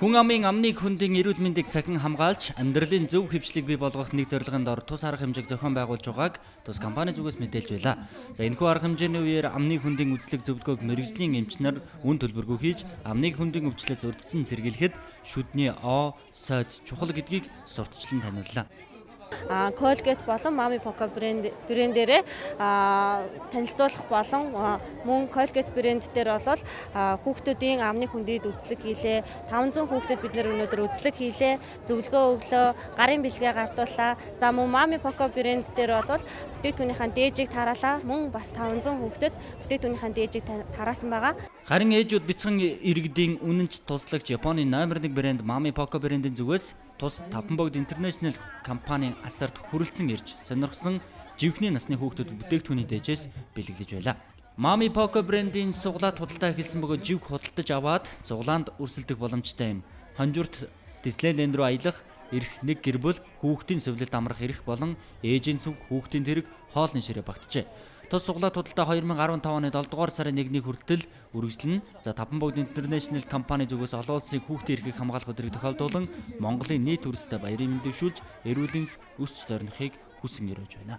Хүн амын амны хүндийн эрүүл мэндийг сахин хамгаалж, амьдралын зөв хөвчлийг бий болгох нэг зорилгын дор тус арга хэмжээг зохион байгуулж байгааг тус компани зүгээс мэдээлж байлаа. За энэхүү арга хэмжээний үеэр амны хүндийн үзлэг зөвлөгөөг мэрэгжлийн эмчнэр үн төлбөргүй хийж, амны хүндийн өвчлөөс урьдчилан сэргийлэхэд шүдний О, сойд чухал гэдгийг сурталчлан таниуллаа. Colgate болон Mami Poco брэндээрээ танилцуулах болон мөн Colgate брэнд дээр бол хүүхдүүдийн амны хүндийд үзлэг хийлээ. 500 хүүхдэд бид өнөөдөр үзлэг хийлээ. Зөвлөгөө өглөө, гарын бэлгээ гартууллаа. За мөн Mami Poco брэнд дээр бол бүтээгдэхүүнийхээ дээжийг тараалаа. Мөн бас 500 хүүхдэд бүтээгдэхүүнийхээ дээжийг тараасан байгаа. Харин ээжүүд бяцхан иргэдийн үнэнч туслагч Японы номер 1 брэнд Mami Poco брэндийн зүгээс тус Таванбогд Интернэшнл компани асарт хүрэлцэн ирж сонирхсон живхний насны хүүхдүүд бүтээгдэхүүний дээжээс бэлэглэж байлаа. Mami Poco брендийн суглаат худалдаа эхэлсэн бөгөөд живх худалдаж аваад зуглаанд өрсөлдөх боломжтой юм. Хонжурт Дислейленд рүү аялах, ирэх нэг гэр бүл хүүхдийн сувлэлд амрах эрх болон ээжийн цүнх хүүхдийн тэрэг хоолны ширээ багтжээ. Тус суглаат худалдаа 2015 оны 7 дугаар сарын 1-ний хүртэл үргэлжлэн Таванбогд Интернэшнл компани зүгээс олон улсын хүүхдийн эрхийг хамгаалах өдрийг тохиолдуулан Монголын нийт үндэстэй баярын мэндийг шүүлж эрүүлэнх өсч тойрнохыг хүсэн өрөөж байна.